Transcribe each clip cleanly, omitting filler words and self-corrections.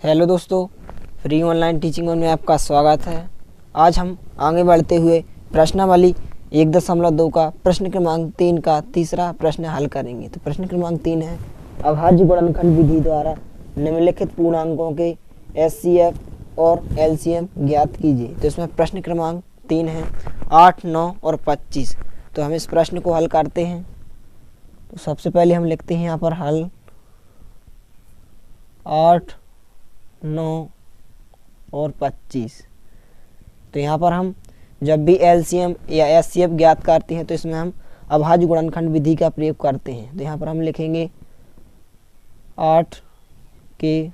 Hello दोस्तों, free online teaching में आपका स्वागत है। आज हम आगे बढ़ते हुए प्रश्नावली 1.2 का प्रश्न क्रमांक 3 का तीसरा प्रश्न हल करेंगे। तो प्रश्न क्रमांक 3 है, अभाज्य गुणनखंड विधि द्वारा निम्नलिखित पूर्णांकों के एचसीएफ और एलसीएम ज्ञात कीजिए। तो इसमें प्रश्न क्रमांक 3 है 8, 9 और 25। तो हम इस प्रश्न को हल करते हैं। तो सबसे पहले हम लिखते हैं यहाँ पर हल 8, 9 और 25। तो यहाँ पर हम जब भी एलसीएम या एचसीएफ ज्ञात करते हैं तो इसमें हम अभाज्य गुणनखंड विधि का प्रयोग करते हैं। तो यहाँ पर हम लिखेंगे 8 के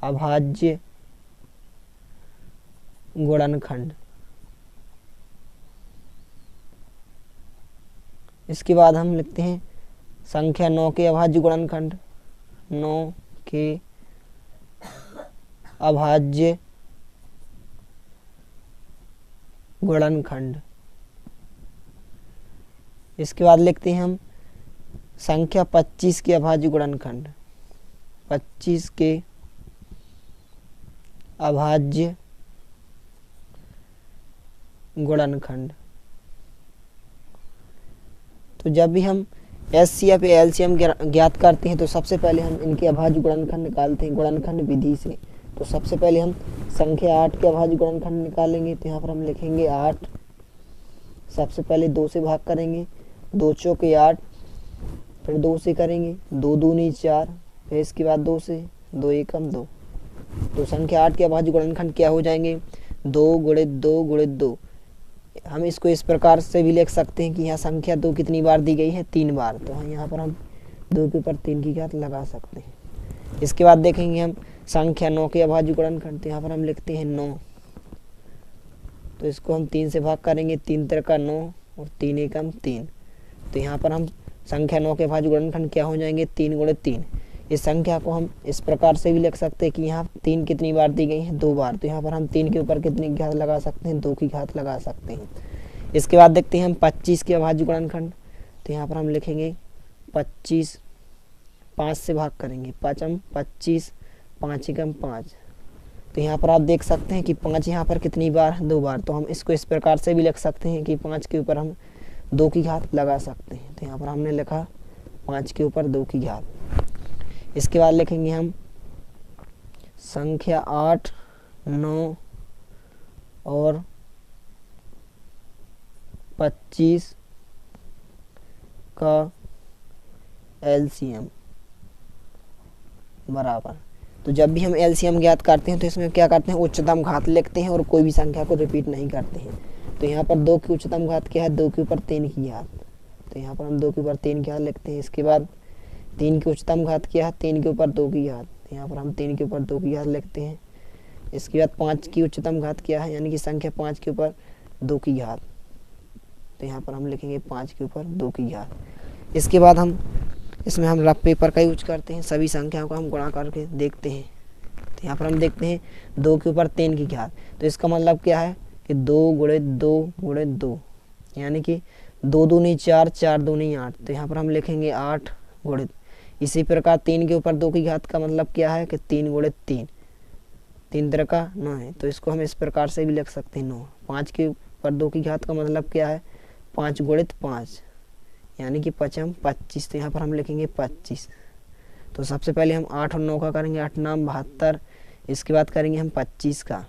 अभाज्य गुणनखंड। इसके बाद हम लिखते हैं संख्या 9 के अभाज्य गुणनखंड। 9 के अभाज्य गुणनखंड। इसके बाद लिखते हैं हम संख्या 25 के अभाज्य गुणनखंड। 25 के अभाज्य गुणनखंड। तो जब भी हम एचसीएफ या एलसीएम ज्ञात करते हैं तो सबसे पहले हम इनके अभाज्य गुणनखंड निकालते हैं गुणनखंड विधि से। तो सबसे पहले हम संख्या 8 के अभाज्य गुणनखंड निकालेंगे। तो यहाँ पर हम लिखेंगे 8, सबसे पहले 2 से भाग करेंगे, 2 चौके 8, फिर 2 से करेंगे, 2 दूनी 4, फिर इसके बाद 2 से, 2 एकम 2। तो संख्या 8 के अभाज्य गुणनखंड क्या हो जाएंगे? 2 गुणित 2 गुणित 2। हम इसको इस प्रकार से भी लिख सकते हैं कि यहाँ संख्या 2 कितनी बार दी गई है? 3 बार। तो यहाँ पर हम 2 के ऊपर 3 की घात लगा सकते हैं। इसके बाद देखेंगे हम संख्या 9 के अभाज्य गुणनखंड। तो यहाँ पर हम लिखते हैं 9। तो इसको हम 3 से भाग करेंगे, 3 त्रिका 9 और 3 एकम 3। तो यहाँ पर हम संख्या 9 के अभाज्य गुणनखंड क्या हो जाएंगे? 3 गुणित 3। इस संख्या को हम इस प्रकार से भी लिख सकते हैं कि यहाँ 3 कितनी बार दी गई है? 2 बार। तो यहाँ पर हम 3 के ऊपर कितनी घात लगा सकते हैं? 2 की घात लगा सकते हैं। इसके बाद देखते हैं हम 25 के अभाज्य गुणनखंड। तो यहाँ पर हम लिखेंगे 25, 5 से भाग करेंगे, 5 25, 5 एकम 5। तो यहाँ पर आप देख सकते हैं कि 5 यहाँ पर कितनी बार? 2 बार। तो हम इसको इस प्रकार से भी लिख सकते हैं कि 5 के ऊपर हम 2 की घात लगा सकते हैं। तो यहाँ पर हमने लिखा 5 के ऊपर 2 की घात। इसके बाद लिखेंगे हम संख्या 8, 9 और 25 का एलसीएम बराबर। तो जब भी हम एलसीएम ज्ञात करते हैं तो इसमें क्या करते हैं? उच्चतम घात लिखते हैं और कोई भी संख्या को रिपीट नहीं करते हैं। तो यहाँ पर 2 की उच्चतम घात क्या है? 2 के ऊपर 3 की घात। तो यहाँ पर हम 2 के ऊपर 3 की घात लिखते हैं। इसके बाद 3 की उच्चतम घात क्या है? 3 के ऊपर 2 की घात। तो यहाँ पर हम 3 के ऊपर 2 की घात लिखते हैं। इसके बाद 5 की उच्चतम घात क्या है? यानी कि संख्या 5 के ऊपर 2 की घात। तो यहाँ पर हम लिखेंगे 5 के ऊपर 2 की घात। इसके बाद हम इसमें हम रफ पेपर का यूज करते हैं, सभी संख्याओं को हम गुणा करके देखते हैं। तो यहाँ पर हम देखते हैं 2 के ऊपर 3 की घात। तो इसका मतलब क्या है कि 2 गुणित 2 गुणित 2, यानी कि 2 दूनी 4, 4 दूनी 8। तो यहाँ पर हम लिखेंगे 8 गुणित। इसी प्रकार 3 के ऊपर 2 की घात का मतलब क्या है कि 3 गुणित 3, 3 त्रिका 9 है। तो इसको हम इस प्रकार से भी लिख सकते हैं 9। 5 के ऊपर 2 की घात का मतलब क्या है? 5 गुणित 5, यानी कि 5 25। तो यहाँ पर हम लिखेंगे 25। तो सबसे पहले हम 8 और 9 का करेंगे, 8 9 72। इसके बाद करेंगे हम 25 का।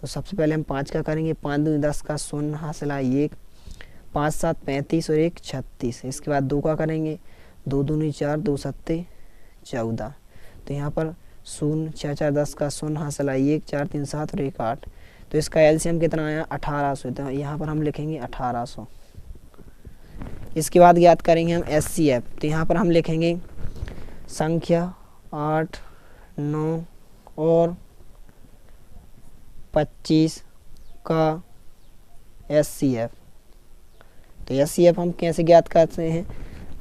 तो सबसे पहले हम 5 का करेंगे, 5 दूनी 10 का 0 हासिल 1, 5 7 35 और 1 36। इसके बाद 2 का करेंगे, 2 दूनी 4, 2 सत्ते 14। तो यहाँ पर 0 6 4 10 का 0 हासिल 1, 4 3 7 और 1 8। तो इसका एलसीएम कितना आया? 1800। तो यहाँ पर हम लिखेंगे 1800। इसके बाद ज्ञात करेंगे हम एचसीएफ। तो यहाँ पर हम लिखेंगे संख्या 8, 9 और 25 का एचसीएफ। तो एचसीएफ हम कैसे ज्ञात करते हैं?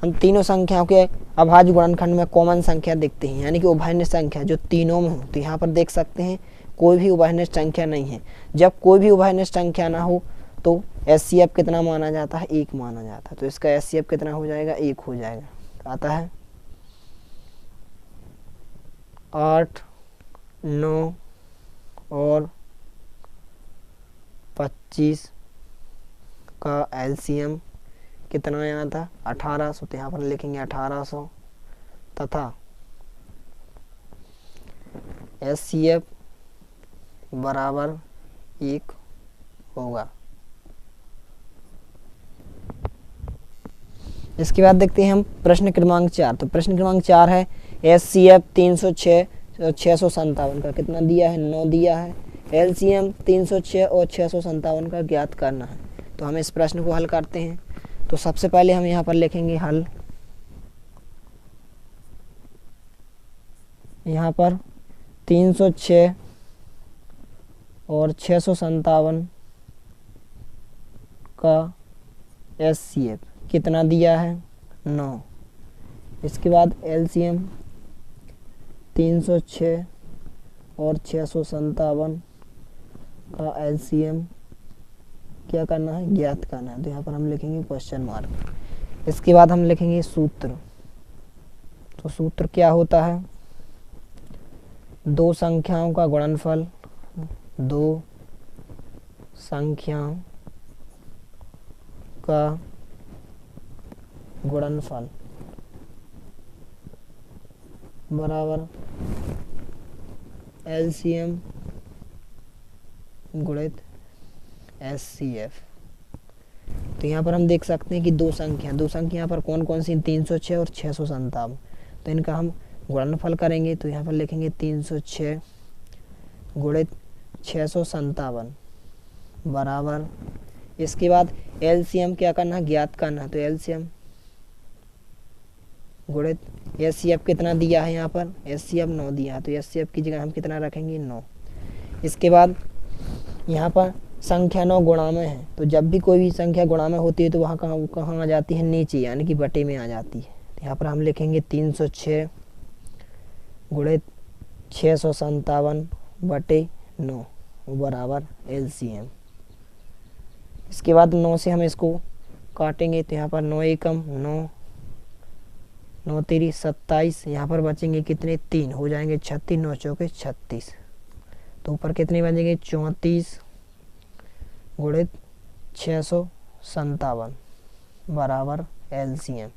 हम तीनों संख्याओं के अभाज्य गुणनखंड में कॉमन संख्या देखते हैं, यानी कि उभयनिष्ठ संख्या जो तीनों में हो। तो यहाँ पर देख सकते हैं कोई भी उभयनिष्ठ संख्या नहीं है। जब कोई भी उभयनिष्ठ संख्या ना हो तो एचसीएफ कितना माना जाता है? 1 माना जाता है। तो इसका एचसीएफ कितना हो जाएगा? 1 हो जाएगा। आता है। 8, 9 और 25 का एलसीएम कितना आया था 1800। तो यहाँ पर लिखेंगे 1800 तथा एचसीएफ बराबर 1 होगा। इसके बाद देखते हैं हम प्रश्न क्रमांक 4। तो प्रश्न क्रमांक 4 है एचसीएफ 306 और 657 का कितना दिया है 9 दिया है। एलसीएम 306 और 657 का ज्ञात करना है। तो हम इस प्रश्न को हल करते हैं। तो सबसे पहले हम यहाँ पर लिखेंगे हल। यहाँ पर 306 और 657 का एचसीएफ कितना दिया है 9। इसके बाद एलसीएम 306 और 657 का एलसीएम क्या करना है ज्ञात करना है। तो यहाँ पर हम लिखेंगे क्वेश्चन मार्क। इसके बाद हम लिखेंगे सूत्र। तो सूत्र क्या होता है, दो संख्याओं का गुणनफल, दो संख्याओं का गुणनफल बराबर एलसीएम गुणित एचसीएफ। तो यहाँ पर हम देख सकते हैं कि दो संख्या यहाँ पर कौन कौन सी 306 और 657। तो इनका हम गुणनफल करेंगे। तो यहाँ पर लिखेंगे 306 गुणित 657 बराबर, इसके बाद एलसीएम क्या करना है ज्ञात करना है। तो एलसीएम गुणित एचसीएफ कितना दिया है, यहाँ पर एचसीएफ 9 दिया है। तो एचसीएफ की जगह हम कितना रखेंगे 9। इसके बाद यहाँ पर संख्या 9 गुणा में है। तो जब भी कोई भी संख्या गुणा में होती है तो वहाँ कहाँ आ जाती है नीचे, यानी कि बटे में आ जाती है। तो यहाँ पर हम लिखेंगे 306 गुणित 657 बटे 9 बराबर एलसीएम। इसके बाद 9 से हम इसको काटेंगे। तो यहाँ पर 9 एकम 9, 9 तेरी 27, यहाँ पर बचेंगे कितने 3 हो जाएंगे 36, 9 चौके 36। तो ऊपर कितने बचेंगे 34 गुणित 657 बराबर एलसीएम।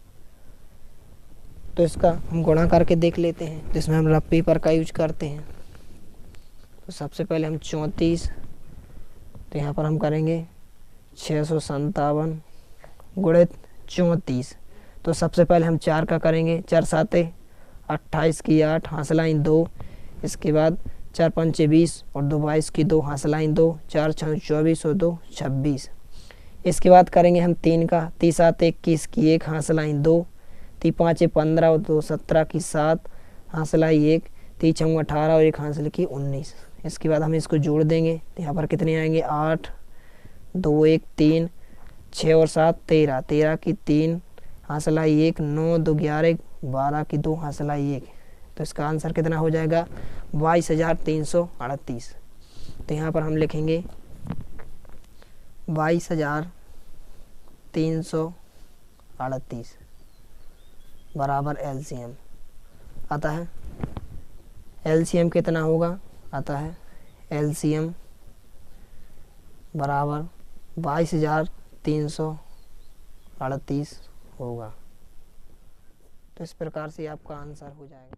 तो इसका हम गुणा करके देख लेते हैं। तो इसमें हम रफ पेपर का यूज करते हैं। तो सबसे पहले हम 34, तो यहाँ पर हम करेंगे 657 गुणित 34। तो सबसे पहले हम 4 का करेंगे, 4 साते 28 की 8 हासिलाइन 2। इसके बाद 4 पंचे 20 और 2 22 की 2 हासिलाइन 2, 4 6 24 और 2 26। इसके बाद करेंगे हम 3 का, 3 7 21 की 1 हासिलाइन 2, 3 5 15 और 2 17 की 7 हासिलाई 1, 3 6 18 और 1 हासिल की 19। इसके बाद हम इसको जोड़ देंगे। तो यहाँ पर कितने आएंगे 8 2 1 3 6 और 7 13, 13 की 3 हासिलाई 1, 9 2 11 12 की 2 हासिलाई 1। तो इसका आंसर कितना हो जाएगा 22,338। तो यहाँ पर हम लिखेंगे 22,338 बराबर एलसीएम आता है। एलसीएम कितना होगा आता है एलसीएम बराबर 22,338 होगा। तो इस प्रकार से आपका आंसर हो जाएगा।